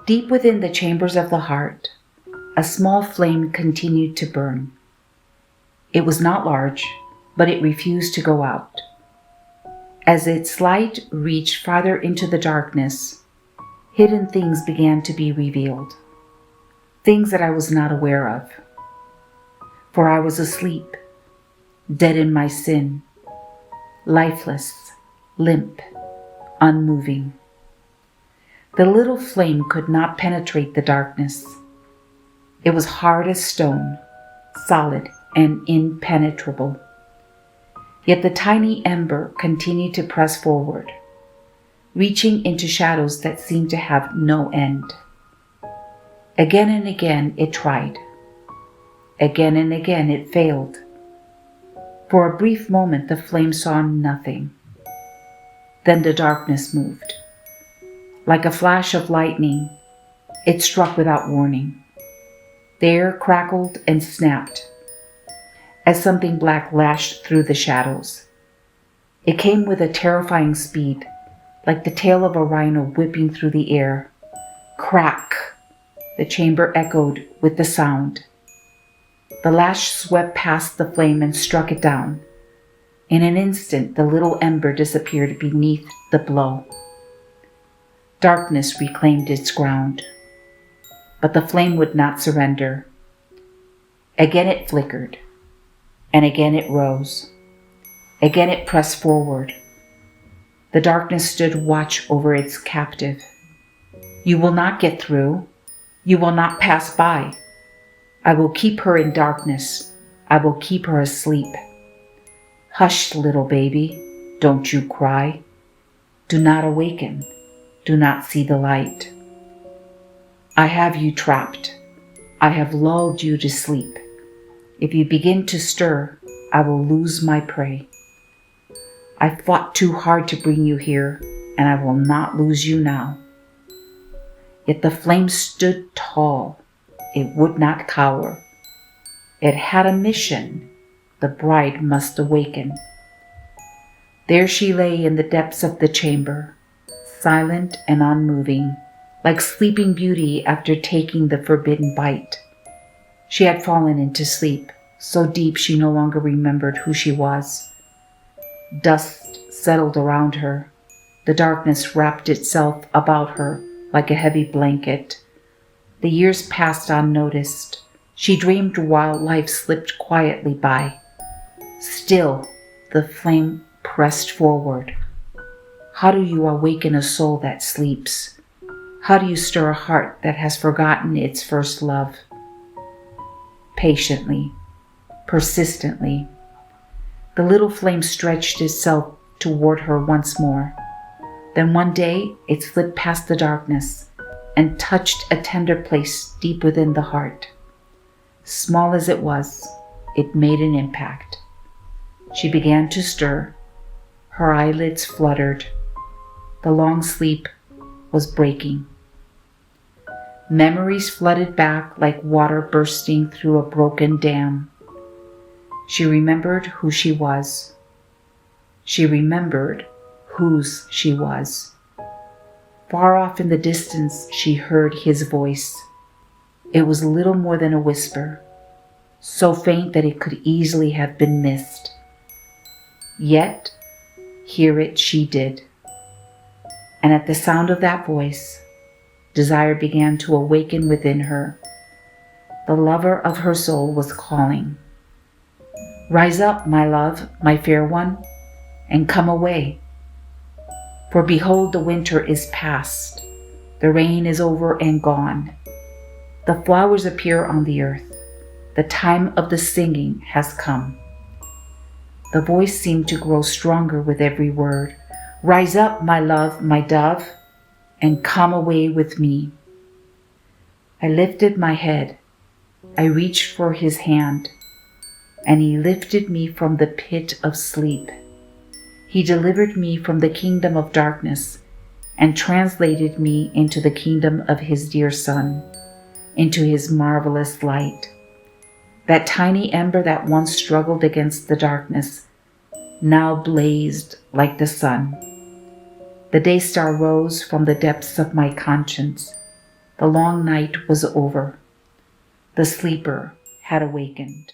Deep within the chambers of the heart, a small flame continued to burn. It was not large, but it refused to go out. As its light reached farther into the darkness, hidden things began to be revealed, things that I was not aware of. For I was asleep, dead in my sin, lifeless, limp, unmoving. The little flame could not penetrate the darkness. It was hard as stone, solid and impenetrable. Yet the tiny ember continued to press forward, reaching into shadows that seemed to have no end. Again and again it tried. Again and again it failed. For a brief moment the flame saw nothing. Then the darkness moved. Like a flash of lightning, it struck without warning. The air crackled and snapped as something black lashed through the shadows. It came with a terrifying speed, like the tail of a rhino whipping through the air. Crack! The chamber echoed with the sound. The lash swept past the flame and struck it down. In an instant, the little ember disappeared beneath the blow. Darkness reclaimed its ground, but the flame would not surrender. Again it flickered, and again it rose. Again it pressed forward. The darkness stood watch over its captive. You will not get through. You will not pass by. I will keep her in darkness. I will keep her asleep. Hush, little baby, don't you cry. Do not awaken. Do not see the light. I have you trapped. I have lulled you to sleep. If you begin to stir, I will lose my prey. I fought too hard to bring you here, and I will not lose you now. Yet the flame stood tall. It would not cower. It had a mission. The bride must awaken. There she lay in the depths of the chamber, silent and unmoving, like Sleeping Beauty after taking the forbidden bite. She had fallen into sleep, so deep she no longer remembered who she was. Dust settled around her. The darkness wrapped itself about her like a heavy blanket. The years passed unnoticed. She dreamed while life slipped quietly by. Still, the flame pressed forward. How do you awaken a soul that sleeps? How do you stir a heart that has forgotten its first love? Patiently, persistently. The little flame stretched itself toward her once more. Then one day it slipped past the darkness and touched a tender place deep within the heart. Small as it was, it made an impact. She began to stir. Her eyelids fluttered. The long sleep was breaking. Memories flooded back like water bursting through a broken dam. She remembered who she was. She remembered whose she was. Far off in the distance, she heard his voice. It was little more than a whisper, so faint that it could easily have been missed. Yet, hear it she did. And at the sound of that voice, desire began to awaken within her. The lover of her soul was calling. Rise up, my love, my fair one, and come away. For behold, the winter is past. The rain is over and gone. The flowers appear on the earth. The time of the singing has come. The voice seemed to grow stronger with every word. Rise up, my love, my dove, and come away with me. I lifted my head. I reached for his hand, and he lifted me from the pit of sleep. He delivered me from the kingdom of darkness and translated me into the kingdom of his dear Son, into his marvelous light. That tiny ember that once struggled against the darkness now blazed like the sun. The day star rose from the depths of my conscience. The long night was over. The sleeper had awakened.